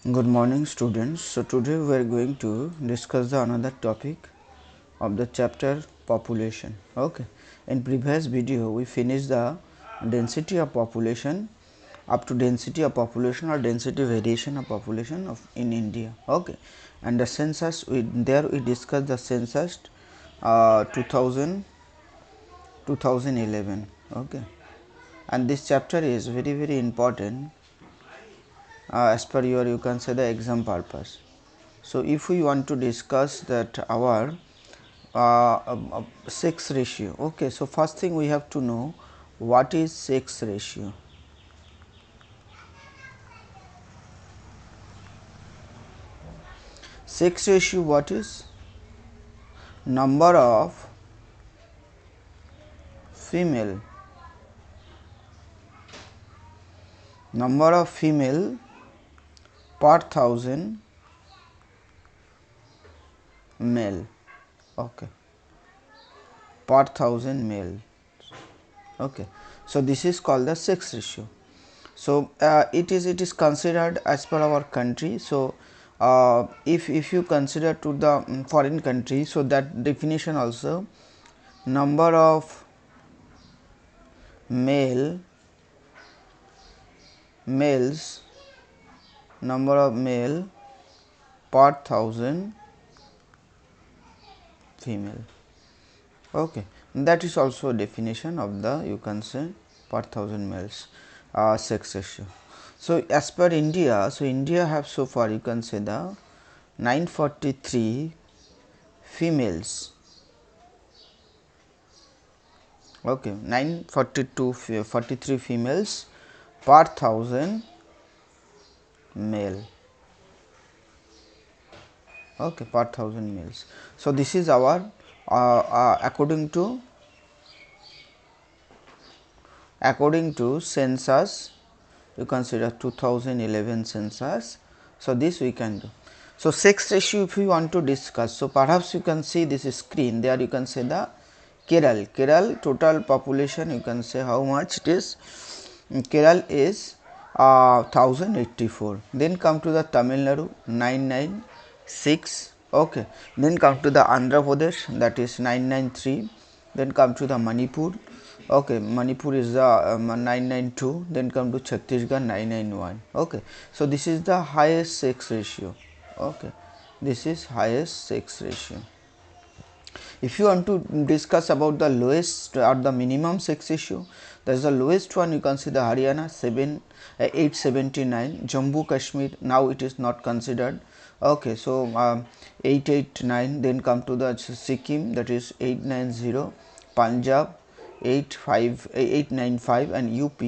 Good morning students. So today we are going to discuss the another topic of the chapter population. Okay. In previous video we finished the density of population up to density of population or density variation of population of in India. Okay. And the census we discussed the census 2000 2011. Okay. And this chapter is very important as per your you can say the exam purpose. So, if we want to discuss that our sex ratio, okay. So, first thing we have to know what is sex ratio. Sex ratio what is? Number of female per thousand male, okay, per thousand male, okay. So, this is called the sex ratio. So, it is considered as per our country. So, if you consider to the foreign country, so that definition also number of males number of male per thousand female, okay. That is also a definition of the you can say per thousand males sex ratio. So, as per India, so India have so far you can say the 943 females, okay, 43 females per thousand male, okay, per thousand males. So, this is our according to census, you consider 2011 census. So, this we can do. So, sex ratio if you want to discuss, so perhaps you can see this screen, there you can say the Kerala total population, you can say how much it is. Kerala is 1084, then come to the Tamil Nadu 996, okay. Then come to the Andhra Pradesh, that is 993, then come to the Manipur, okay. Manipur is the 992, then come to Chhattisgarh 991, okay. So, this is the highest sex ratio, okay. This is highest sex ratio. If you want to discuss about the lowest or the minimum sex ratio, that is the lowest one, you can see the Haryana 879, Jammu Kashmir now it is not considered, okay. So, 889, then come to the Sikkim, that is 890, Punjab 895 and UP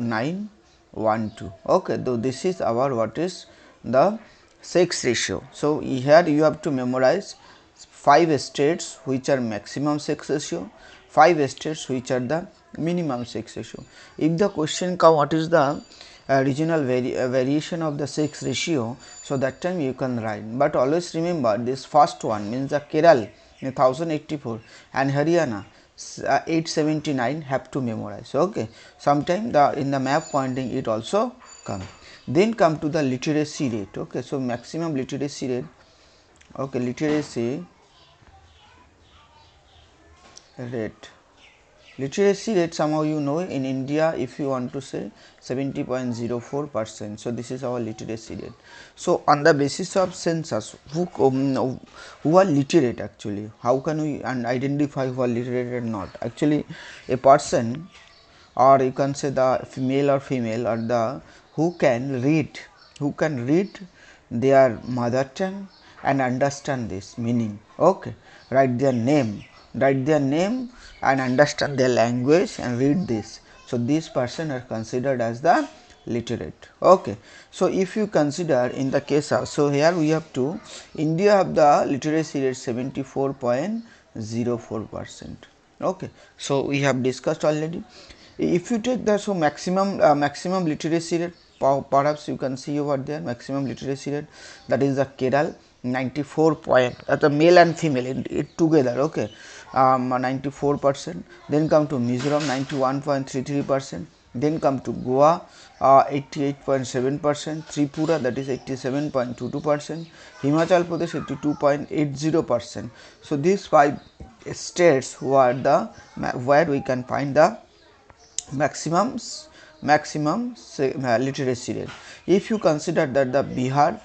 912, okay. Though this is our what is the sex ratio. So, here you have to memorize 5 states which are maximum sex ratio, 5 states which are the minimum sex ratio. If the question come what is the regional variation of the sex ratio, so that time you can write, but always remember this first one means the Kerala 1084 and Haryana 879 have to memorize, okay. Sometime the in the map pointing it also come. Then come to the literacy rate, okay. So, maximum literacy rate, okay, literacy rate somehow you know in India if you want to say 70.04%. So, this is our literacy rate. So, on the basis of census who are literate actually, how can we identify who are literate or not? Actually a person or you can say the male or female or the who can read their mother tongue and understand this meaning, okay. Write their name and understand their language and read this. So, these person are considered as the literate, okay. So, if you consider in the case of, so here we have to India have the literacy rate 74.04%, okay. So, we have discussed already. If you take the so maximum literacy rate, perhaps you can see over there maximum literacy rate, that is the Kerala 94 point the male and female it together, okay, 94%. Then come to Mizoram 91.33%, then come to Goa 88.7%, Tripura that is 87.22%, Himachal Pradesh 82.80%. So these 5 states who are the where we can find the maximum literacy rate. If you consider that the Bihar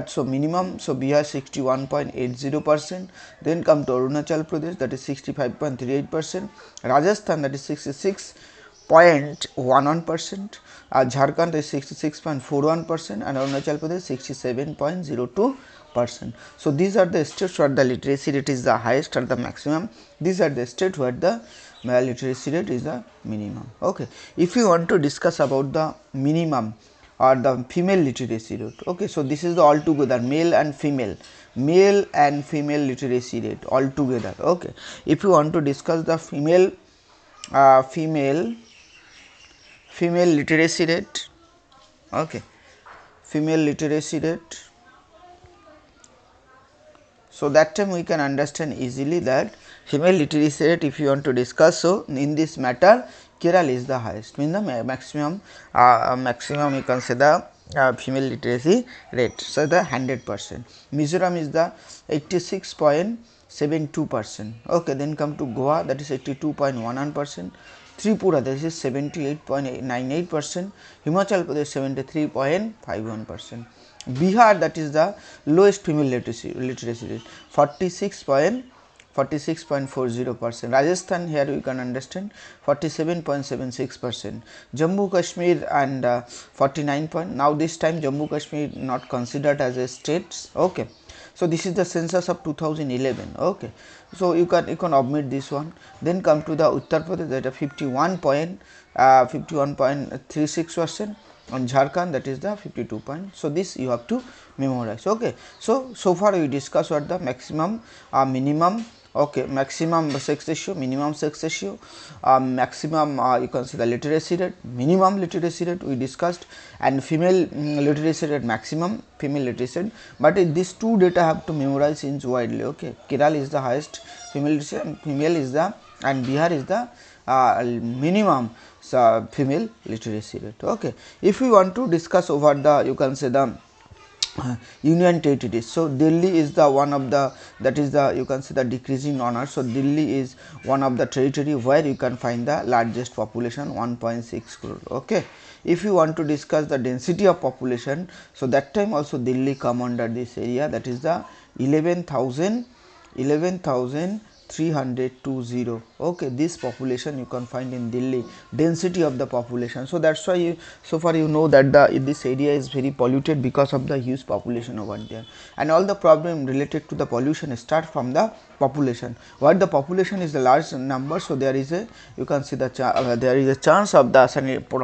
so minimum, so Bihar 61.80%, then come to Arunachal Pradesh that is 65.38%, Rajasthan that is 66.11%, Jharkhand is 66.41%, and Arunachal Pradesh 67.02%. So these are the states where the literacy rate is the highest or the maximum. These are the states where the literacy rate is the minimum. Okay. If you want to discuss about the minimum or the female literacy rate, okay, so this is the altogether male and female literacy rate altogether. Okay. If you want to discuss the female literacy rate, okay, female literacy rate, so that time we can understand easily that female literacy rate, if you want to discuss, so in this matter Kerala is the highest, mean the maximum you can say the female literacy rate, so the 100%. Mizoram is the 86.72%, okay, then come to Goa that is 82.11%, Tripura that is 78.98%, Himachal Pradesh 73.51%. Bihar that is the lowest female literacy rate 46.40%, Rajasthan here we can understand 47.76%, Jammu Kashmir and 49. Now this time Jammu Kashmir not considered as a state, okay. So this is the census of 2011, okay. So you can omit this one. Then come to the Uttar Pradesh that is 51.36%, and Jharkhand that is the 52 point. So this you have to memorize, okay. So far we discussed what the maximum minimum, okay, maximum sex ratio, minimum sex ratio, maximum you can say the literacy rate, minimum literacy rate we discussed, and female literacy rate, maximum female literacy rate. But these two data have to memorize in widely, okay. Kerala is the highest female literacy and female is the, and Bihar is the minimum female literacy rate, okay. If we want to discuss over the you can say the union territories, so Delhi is the one of the, that is the you can say the decreasing honor. So Delhi is one of the territory where you can find the largest population 1.6 crore, okay. If you want to discuss the density of population, so that time also Delhi come under this area, that is the 11,320, okay. This population you can find in Delhi, density of the population. So that's why you, so far you know that this area is very polluted because of the huge population over there, and all the problem related to the pollution start from the population. Where the population is the large number, so there is a, you can see the there is a chance of the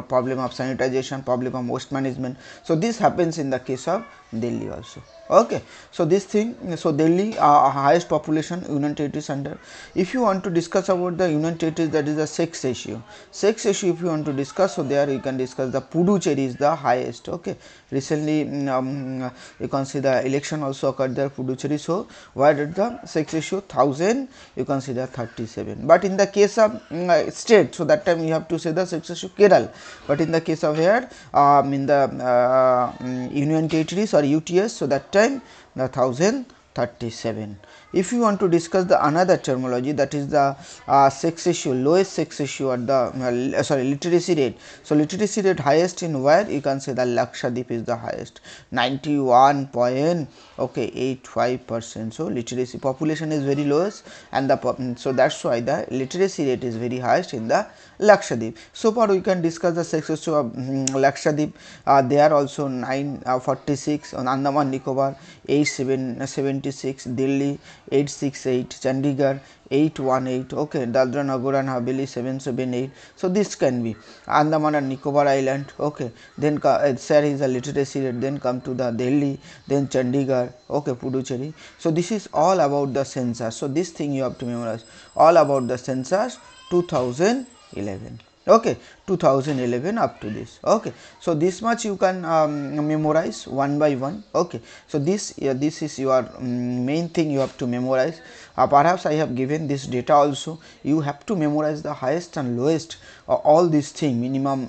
problem of sanitization, problem of waste management. So this happens in the case of Delhi also, okay. So this thing, so Delhi highest population union territories under. If you want to discuss about the union territories, that is the sex ratio. If you want to discuss, so there you can discuss the Puducherry is the highest, okay. Recently you can see the election also occurred there, Puducherry. So where did the sex ratio 1000 you can see the 37. But in the case of state, so that time you have to say the sex ratio Kerala. But in the case of here in the union territories or UTS, so that time the 1037. If you want to discuss the another terminology, that is the sex ratio, lowest sex ratio or the literacy rate. So literacy rate highest in where you can say the Lakshadweep is the highest, 91.85%. So literacy population is very lowest, and the so that's why the literacy rate is very highest in the Lakshadweep. So far we can discuss the sex ratio of Lakshadweep. They are also 946, on Andaman Nicobar 876, Delhi 868, Chandigarh 818, okay, Dadra Nagar and Haveli 778. So this can be Andaman and Nicobar Island, okay. Then there is a literacy rate, then come to the Delhi, then Chandigarh, okay, Puducherry. So this is all about the census. So this thing you have to memorize, all about the census 2011. okay, 2011 up to this. Okay, so this much you can memorize one by one. Okay, so this is your main thing you have to memorize. Perhaps I have given this data also. You have to memorize the highest and lowest all these thing, minimum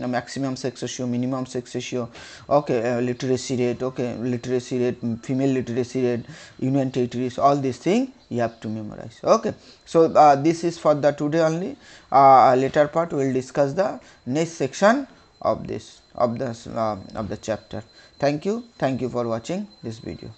maximum sex ratio, minimum sex ratio, okay, literacy rate, okay, literacy rate, female literacy rate, union territories, all these thing you have to memorize. Okay, so this is for the today only. Later part we will discuss the next section of this of the chapter. Thank you for watching this video.